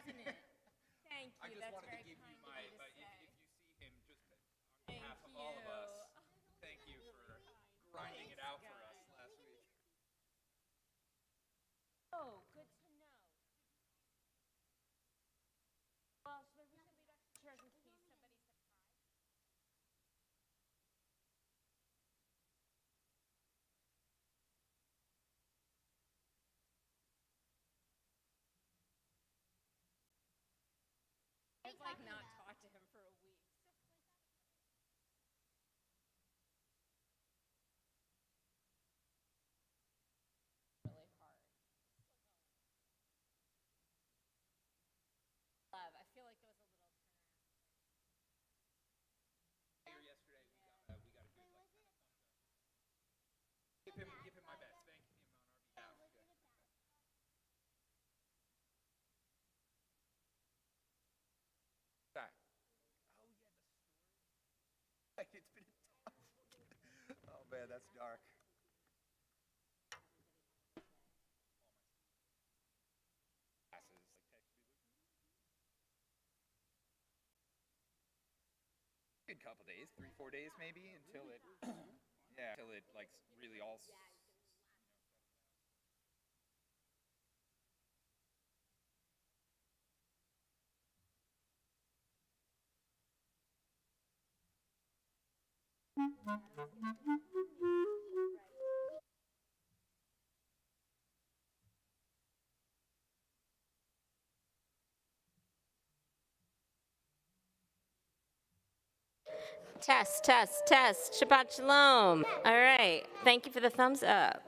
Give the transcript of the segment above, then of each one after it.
isn't it? Thank you. I just That's wanted very to give you kind my, of you but to say. if you see him, just on Thank behalf of you. all of us, thank you for grinding it out for us Guys. last week. Oh, good to know. Well, maybe we should leave extra chairs in case somebody said hi. I've like not talked to him for a week. Really hard. Love. I feel like there was a little turnaround. Here yesterday, we got a good like kind of thumbs up. Give him my best. Thank him on our behalf. That. Oh yeah, the story. Like it's been tough. Oh man, that's dark. Passes like text me like good couple days, 3-4 days maybe until it yeah until it like really all Test, test, test. Shabbat shalom. All right. Thank you for the thumbs up.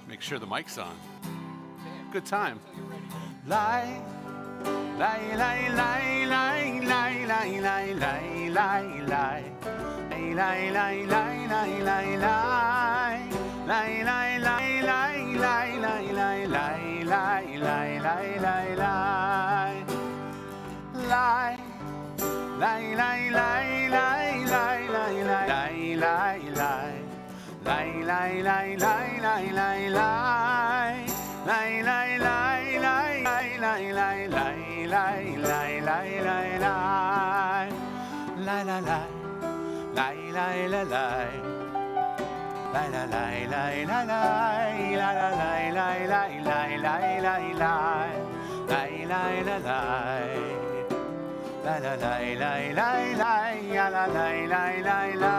Make sure the mic's on. Good time. Lie, lie, lie, lie, lie, lie, lie, lie, lie, lie, lie. Lie, lie, lie, lie, lie, lie, lie. Lie, lie, lie, lie, lie, lie, lie, lie, lie, lie, lie, lie, lie. Lie, lie, lie, lie, lie, lie, lie, lie, lie, lie, lie. Lie, lie, lie, lie, lie, lie, lie. Lie, lie, lie, lie, lie, lie, lie, lie, lie, lie, lie, lie, lie. Lie, lie, lie. Lie, lie, lie, lie. Lie, lie, lie, lie, lie, lie. Lie, lie, lie, lie, lie, lie, lie, lie. Lie, lie, lie, lie. La la la la la la la la la la la la la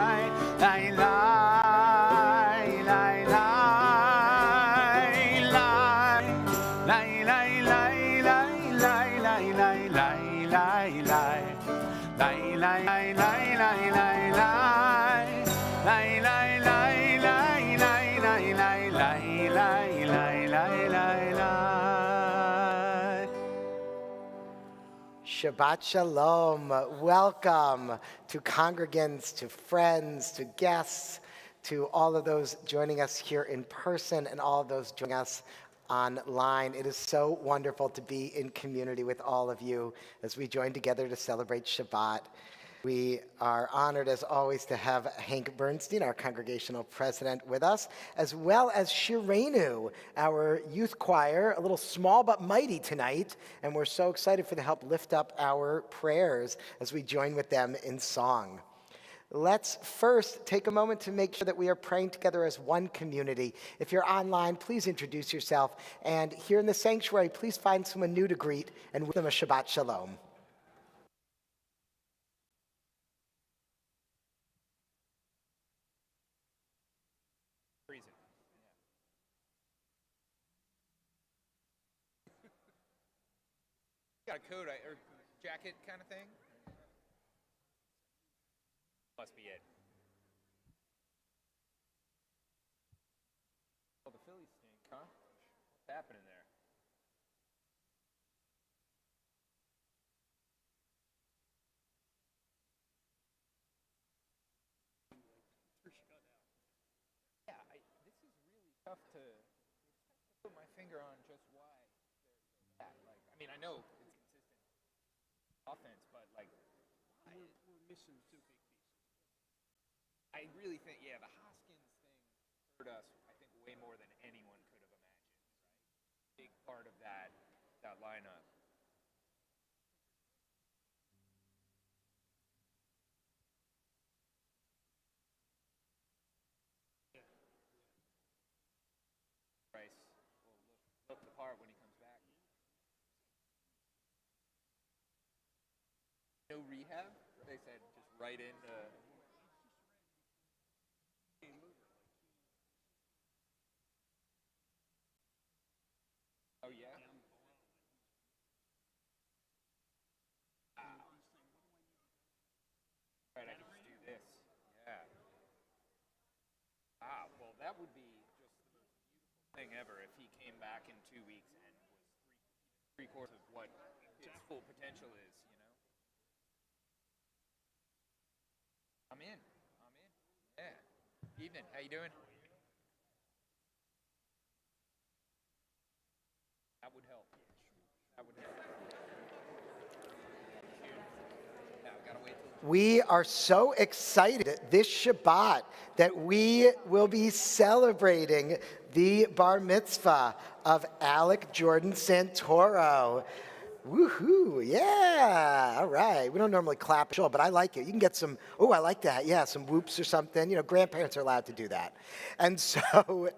Shabbat Shalom. Welcome to congregants, to friends, to guests, to all of those joining us here in person and all of those joining us online. It is so wonderful to be in community with all of you as we join together to celebrate Shabbat. We are honored, as always, to have Hank Bernstein, our congregational president, with us, as well as Shirenu, our youth choir, a little small but mighty tonight, and we're so excited for the help lift up our prayers as we join with them in song. Let's first take a moment to make sure that we are praying together as one community. If you're online, please introduce yourself, and here in the sanctuary, please find someone new to greet and wish them a Shabbat Shalom. Got a coat or jacket kind of thing? Must be it. Oh, the Phillies stink, huh? What's happening there? Yeah, this is really tough to put my finger on just why they're that. Like, I mean, I know it's consistent offense, but like, we're missing two big pieces. I really think, yeah, the Hoskins thing hurt us. I think way more than anyone could have imagined. Right? Big part of that lineup. Bryce will look the part when he comes back. No rehab? They said just right into. Oh yeah. Right, I can just do this. Yeah. Well, that would be just the most beautiful thing ever if he came back in 2 weeks and was three-quarters of what his full potential is, you know? I'm in. Yeah. Evening. How you doing? That would help. Now, gotta wait till. We are so excited this Shabbat that we will be celebrating the bar mitzvah of Alec Jordan Santoro. Woohoo, yeah, all right. We don't normally clap, sure, but I like it. You can get some, oh, I like that, yeah, some whoops or something. You know, grandparents are allowed to do that. And so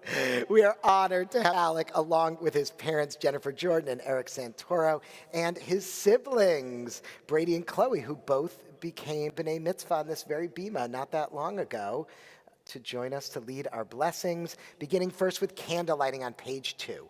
we are honored to have Alec along with his parents, Jennifer Jordan and Eric Santoro, and his siblings, Brady and Chloe, who both became B'nai Mitzvah on this very bima not that long ago, to join us to lead our blessings, beginning first with candle lighting on page 2.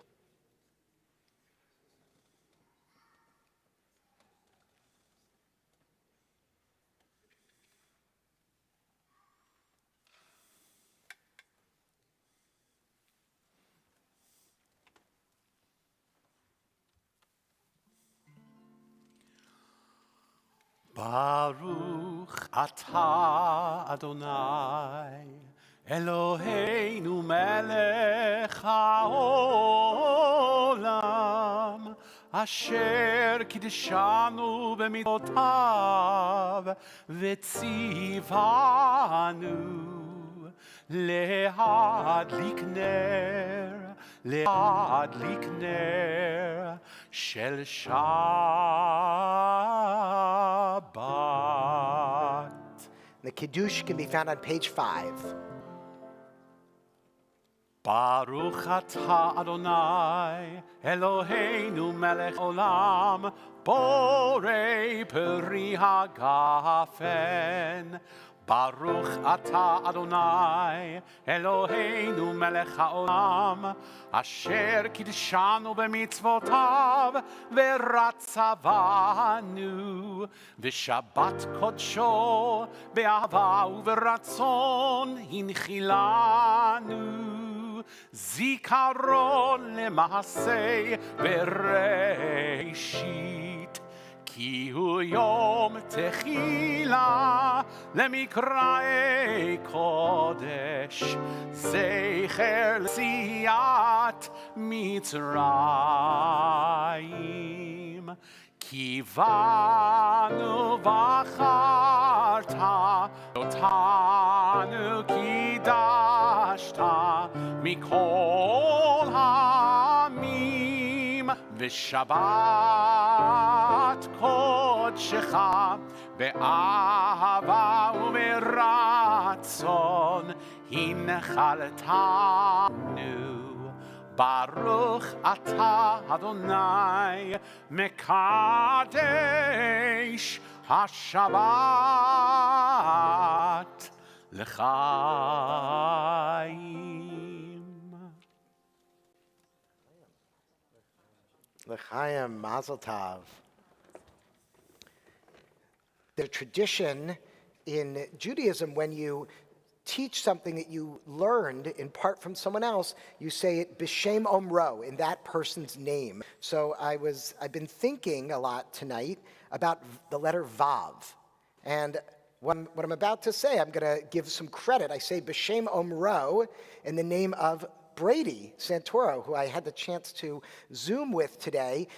Baruch atah Adonai Eloheinu melech haolam Asher kiddushanu b'mitzvotav v'tzivanu להדליק נר של Shabbat. The Kiddush can be found on page 5. Baruch atah Adonai Eloheinu melech olam borei peri hagafen Baruch atah Adonai Eloheinu melech haolam asher kiddushanu b'mitzvotav v'ratzavanu v'shabbat kodsho be'ahava u'v'ratzon hinchilanu zikaron lema'aseh bereishit כי הוא יום תחילה למקראי קודש, זכר ליציאת מצרים. כי בנו בחרת, אותנו קידשת מכל העמים, ושבת קודשך באהבה וברצון הנחלתנו. ברוך אתה אדוני מקדש השבת לחיים. L'chaim, Mazel Tov. There's a tradition in Judaism when you teach something that you learned in part from someone else, you say it b'shem omro, in that person's name. So I've been thinking a lot tonight about the letter Vav. And what I'm about to say, I'm going to give some credit. I say b'shem omro in the name of Brady Santoro, who I had the chance to Zoom with today.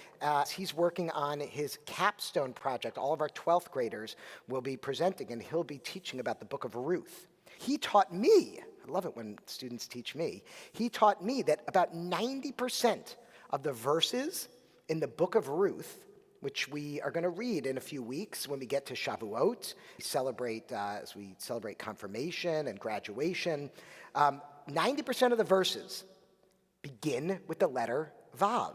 He's working on his capstone project. All of our 12th graders will be presenting, and he'll be teaching about the book of Ruth. He taught me, I love it when students teach me, he taught me that about 90% of the verses in the book of Ruth, which we are going to read in a few weeks when we get to Shavuot, as we celebrate confirmation and graduation, 90% of the verses begin with the letter Vav.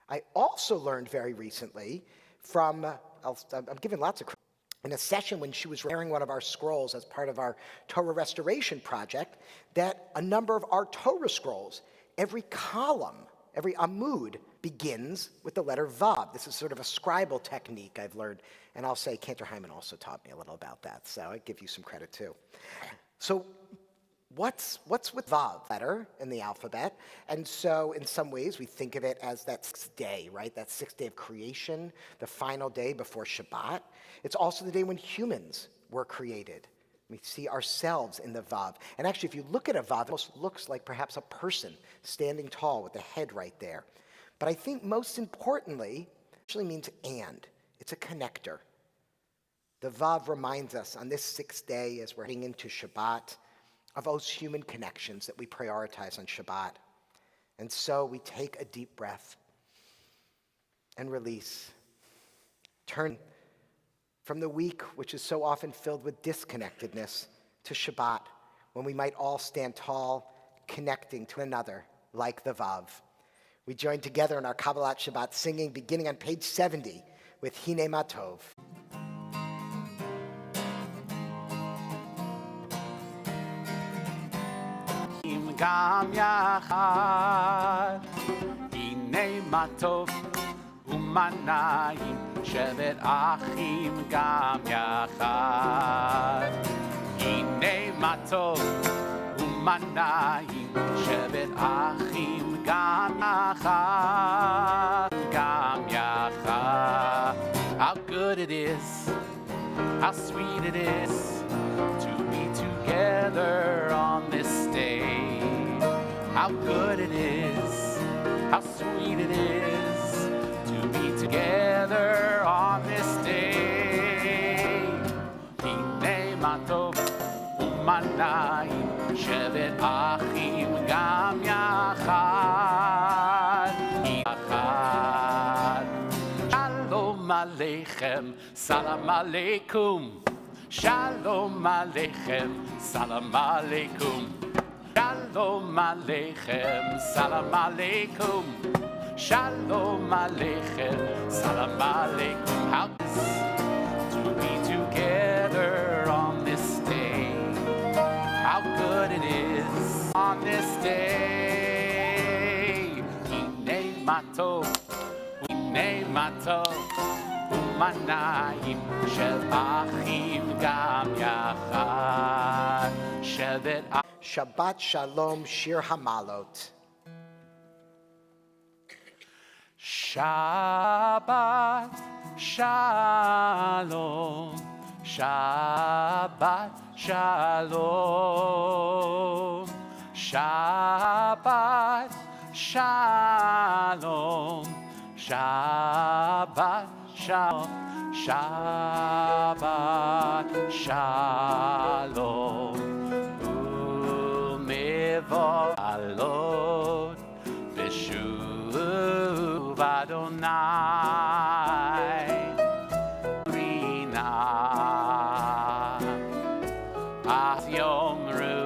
I also learned very recently from, I'm giving lots of credit, in a session when she was repairing one of our scrolls as part of our Torah restoration project, that a number of our Torah scrolls, every column, every amud, begins with the letter Vav. This is sort of a scribal technique I've learned, and I'll say Cantor Hyman also taught me a little about that, so I give you some credit too. So what's with Vav letter in the alphabet? And so in some ways we think of it as that sixth day, right? That sixth day of creation, the final day before Shabbat. It's also the day when humans were created. We see ourselves in the Vav. And actually, if you look at a Vav, it almost looks like perhaps a person standing tall with the head right there. But I think most importantly, it actually means and. It's a connector. The Vav reminds us on this sixth day as we're heading into Shabbat of those human connections that we prioritize on Shabbat. And so we take a deep breath. and release. Turn from the week, which is so often filled with disconnectedness, to Shabbat, when we might all stand tall, connecting to another, like the Vav. We join together in our Kabbalat Shabbat singing, beginning on page 70, with Hine Ma Tov. גם יחד, הנה מה טוב ומה נעים, שבת אחים גם יחד. הנה מה טוב ומה נעים, שבת אחים גם יחד, גם יחד. How good it is, how sweet it is to be together on this day. How good it is, how sweet it is to be together on this day. Hine ma tov u'ma na'im, shevet achim gam yachad, yachad. Shalom aleichem, salam aleikum. Shalom aleichem, salam aleikum. Shalom aleichem, salam aleikum. Shalom aleichem, salam aleikum. How is to be together on this day? How good it is on this day. Hine ma tov, hine ma tov, u'manayim shel achim gam yachad, shevet Shabbat Shalom Shir Hamalot. Shabbat Shalom, Shabbat Shalom, Shabbat Shalom, Shabbat Shalom, Shabbat Shalom. Alot v'shuv Adonai rina as yomru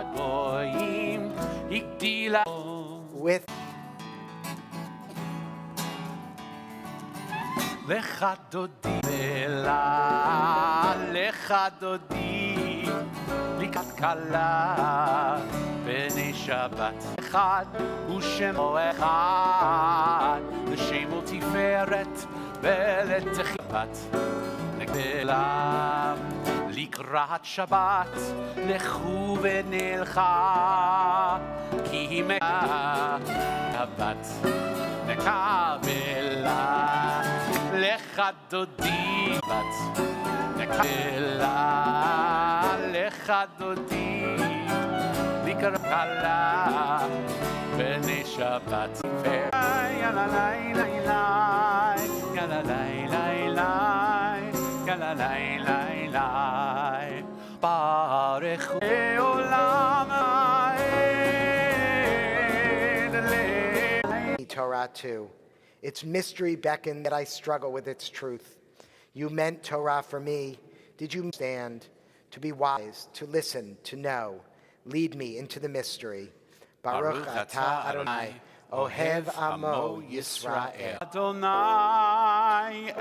v'goyim higdila With lecha dodi vela lecha dodi likat kala b'nei Shabbat echad u'shemo echad l'shemo tiferet ולתחיבת נגדלה לקראת שבת לכו ונלכה כי היא הבת נקבלה לך דודי בת נקבלה לך דודי לקראת כלה בני שבת יאללה לילה יאללה לילה יאללה לילה ברך עולם Torah too. Its mystery beckon that I struggle with its truth. You meant Torah for me. Did you stand to be wise, to listen, to know? Lead me into the mystery. Baruch atah Adonai, Ohev Amo Yisrael. Adonai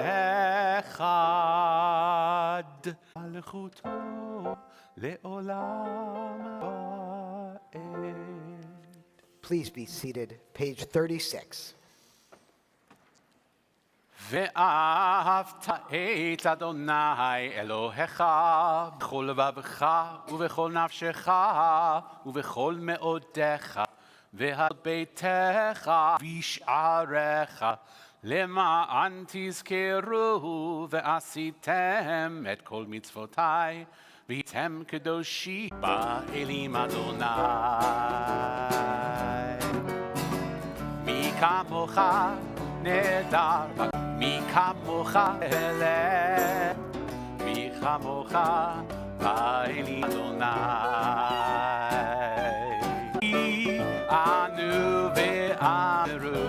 Echad, Malchuto le'olam ba'ed. Please be seated. Page 36. ואהבת את אדוני אלוהיך בכל לבבך ובכל נפשך ובכל מאודיך והד ביתך ושעריך למען תזכרו ועשיתם את כל מצוותי והייתם קדושים באלים אדוני. מי כמוך נהדר מי כמוך אלה, מי כמוך באלי אדוני. אנו ואמרו,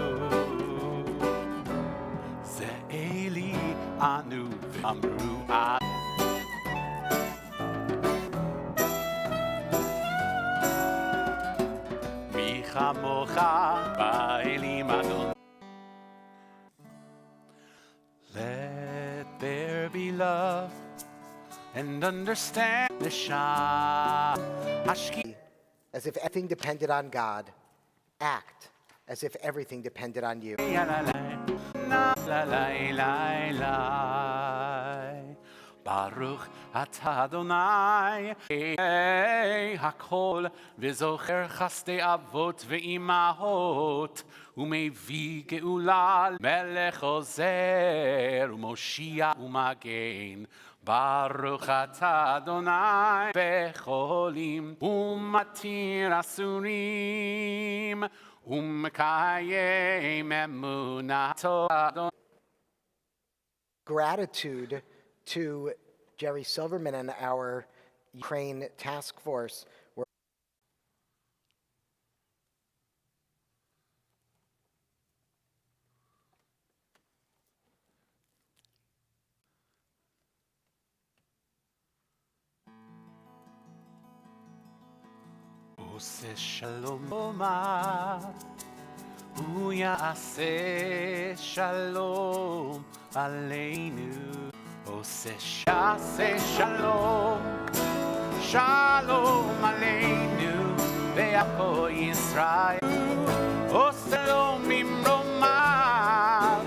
anu v'amru ad. Mi chamocha ba'elim adon. Let there be love and understand the Shah. As if everything depended on God. Act as if everything depended on you. Baruch atah Adonai hakol v'zocher chasdei avot ve'imahot umevi geula melech ozer umoshia umagen. Baruch atah Adonai becholim umatir asurim umekayem emunato Adonai. Gratitude to Jerry Silverman and our Ukraine task force. Ose shalom omar, hu ya'aseh shalom aleinu. Ose shalom, shalom aleinu, ve'apo Yisrael. Ose shalom imromar,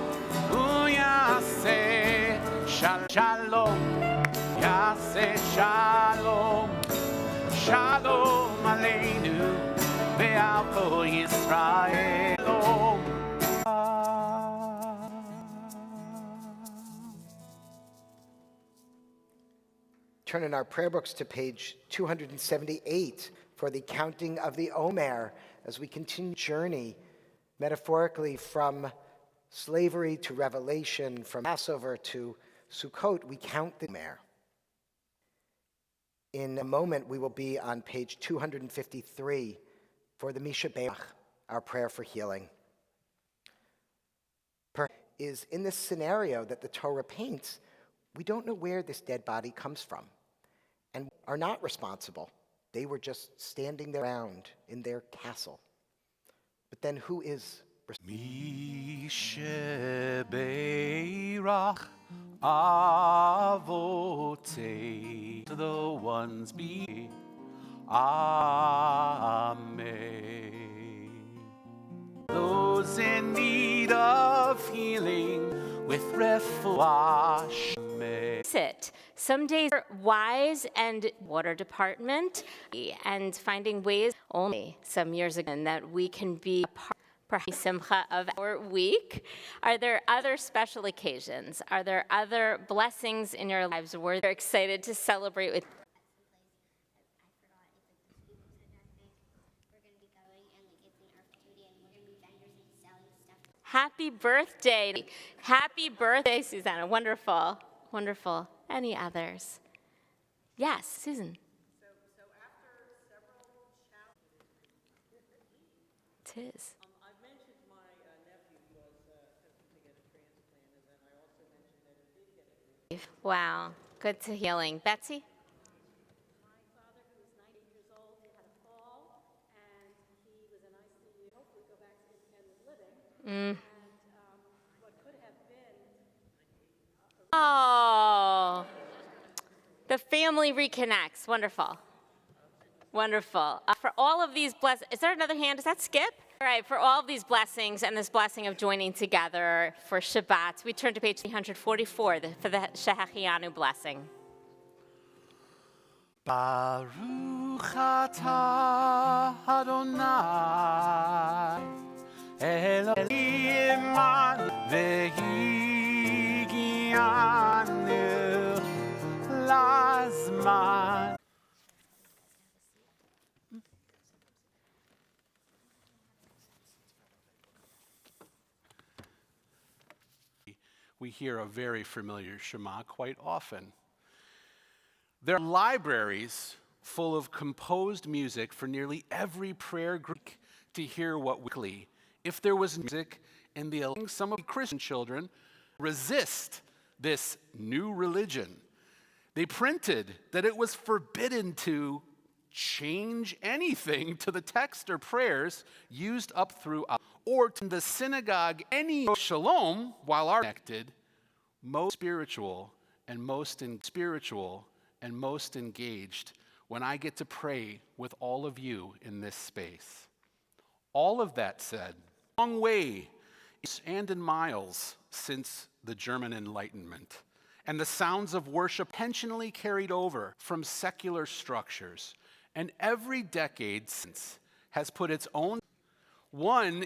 hu ya'aseh shalom, ya'aseh shalom. Shalom aleinu ve'alko Yisrael. Turn in our prayer books to page 278 for the counting of the Omer as we continue journey metaphorically from slavery to revelation, from Passover to Sukkot. We count the Omer. In a moment, we will be on page 253 for the Misha Be'ach, our prayer for healing. Is in this scenario that the Torah paints, we don't know where this dead body comes from and are not responsible. They were just standing there around in their castle. But then who is responsible? Misha Be'ach Avotei, to the ones be. Amen. Those in need of healing with refuah. Sit. Some days are wise and water department and finding ways only some years ago that we can be part perhaps simcha of our week. Are there other special occasions? Are there other blessings in your lives where you're excited to celebrate with? Happy birthday. Happy birthday, Susanna. Wonderful. Wonderful. Any others? Yes, Susan. So after several challenges. It is. I mentioned my nephew was attempting to get a transplant, and then I also mentioned that he did get a transplant. Wow. Good to healing. Betsy? My father, who was 90 years old, had a fall, and he was in ICU. Hopefully go back to independent living. And what could have been Oh, the family reconnects. Wonderful. Wonderful. For all of these blessings, is there another hand? Is that Skip? All right, for all of these blessings and this blessing of joining together for Shabbat, we turn to page 344 for the Shehachianu blessing. Baruch atah Adonai Elohim ve'higianu lazman. We hear a very familiar Shema quite often. There are libraries full of composed music for nearly every prayer group to hear what weekly. If there was music in the some of the Christian children resist this new religion, they printed that it was forbidden to change anything to the text or prayers used up throughout, or to the synagogue any shalom while are connected, most spiritual and most engaged when I get to pray with all of you in this space. All of that said, long way and in miles since the German Enlightenment, and the sounds of worship intentionally carried over from secular structures, and every decade since has put its own. One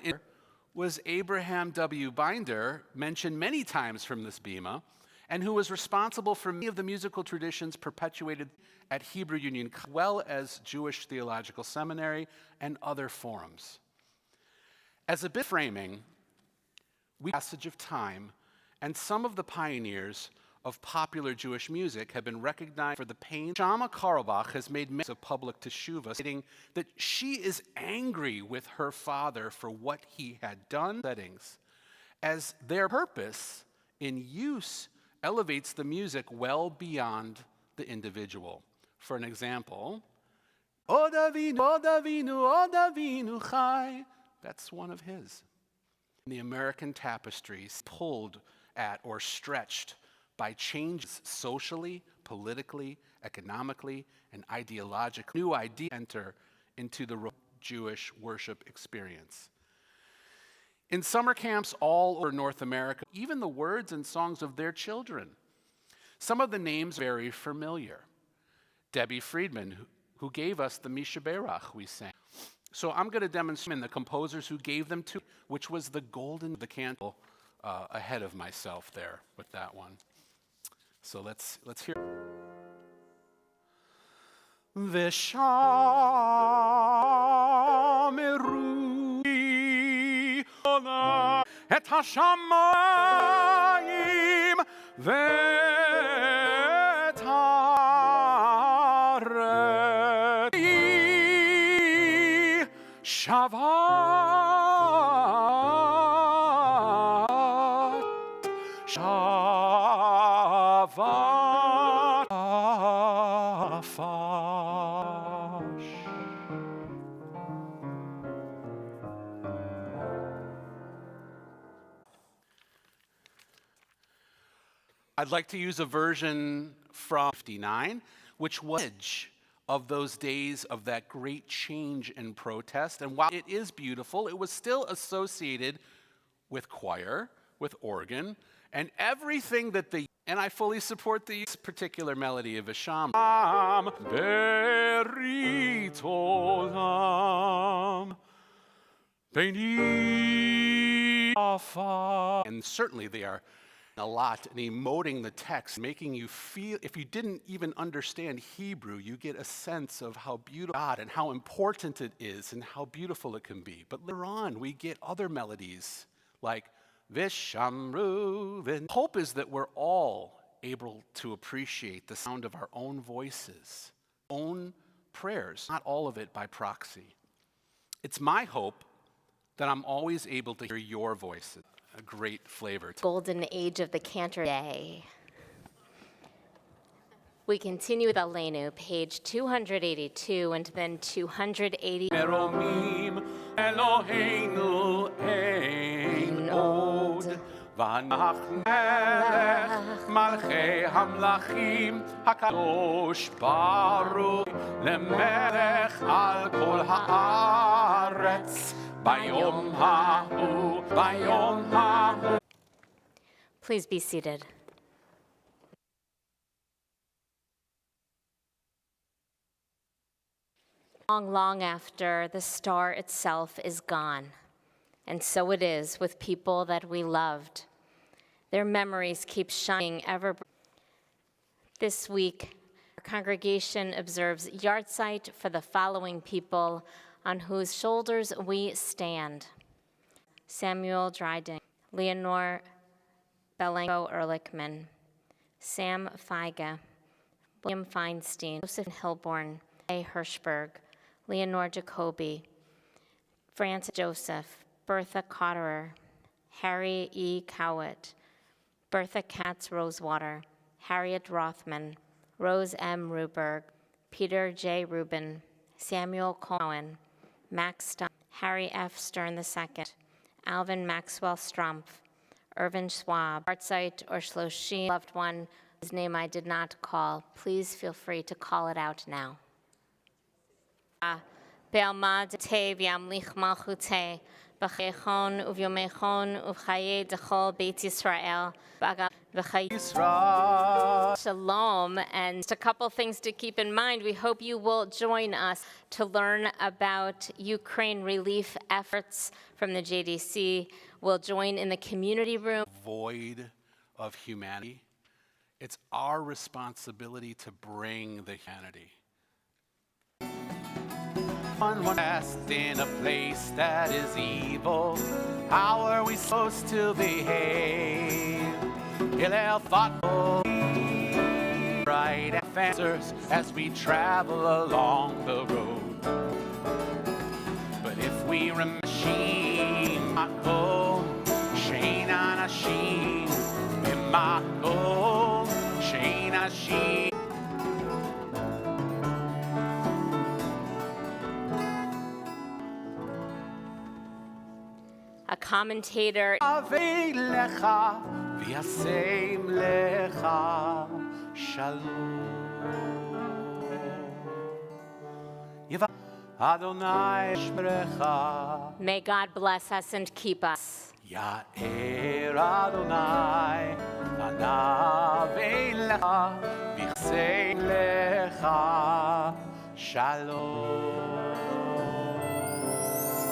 was Abraham W. Binder, mentioned many times from this bima, and who was responsible for many of the musical traditions perpetuated at Hebrew Union, as well as Jewish Theological Seminary and other forums. As a bit framing, passage of time, and some of the pioneers of popular Jewish music have been recognized for the pain. Shama Karlbach has made mention of public teshuvah, stating that she is angry with her father for what he had done, settings, as their purpose in use elevates the music well beyond the individual. For an example, Od Avinu, Od Avinu, Od Avinu Chai, that's one of his. The American tapestries pulled at or stretched by changes socially, politically, economically, and ideologically. New ideas enter into the Jewish worship experience. In summer camps all over North America, even the words and songs of their children. Some of the names are very familiar. Debbie Friedman, who gave us the Misha Berach we sang. So I'm going to demonstrate the composers who gave them to, which was the golden, the candle, ahead of myself there with that one. So let's hear. V'shameru et hashamayim v'et haaretz Shabbat Afash. I'd like to use a version from 59, which was of those days of that great change and protest. And while it is beautiful, it was still associated with choir, with organ, and everything that they, and I fully support this particular melody of Hasham. And certainly they are a lot and emoting the text, making you feel, if you didn't even understand Hebrew, you get a sense of how beautiful God and how important it is and how beautiful it can be. But later on, we get other melodies like Vishamru. Hope is that we're all able to appreciate the sound of our own voices, own prayers, not all of it by proxy. It's my hope that I'm always able to hear your voices. A great flavor. Golden age of the Cantor Day. We continue with Aleinu, page 282 and then 280. Meromim Eloheinu ein od v'anach melech malchei hamlachim hakadosh baruch lemelech al kol haaretz bayom ha'u bayom ha'u. Please be seated. Long after the star itself is gone, and so it is with people that we loved. Their memories keep shining ever. This week, our congregation observes yahrzeit for the following people on whose shoulders we stand: Samuel Dryden, Leonore Belengo Ehrlichman, Sam Feiga, William Feinstein, Joseph Hilborn, A. Hirschberg, Leonore Jacoby, Francis Joseph, Bertha Cotterer, Harry E. Cowett, Bertha Katz Rosewater, Harriet Rothman, Rose M. Ruberg, Peter J. Rubin, Samuel Cohen, Max Stein, Harry F. Stern II, Alvin Maxwell Strumpf, Irvin Schwab, Artzeit or Shloshim, loved one whose name I did not call. Please feel free to call it out now. Be'almad te v'yamlich malchute, b'chayechon uvyomechon uv'chaye dechol Beit Yisrael, Shalom, and just a couple things to keep in mind. We hope you will join us to learn about Ukraine relief efforts from the JDC. We'll join in the community room. Void of humanity. It's our responsibility to bring the humanity. One cast in a place that is evil. How are we supposed to behave? Hillel thoughtful, right answers as we travel along the road. But if we remember Mako, Shein Anashim, Mako, Shein Anashim. A commentator. Avei lecha v'yasem lecha shalom. Adonai shmerecha. May God bless us and keep us. Ya'er Adonai panav elecha v'yasem lecha shalom.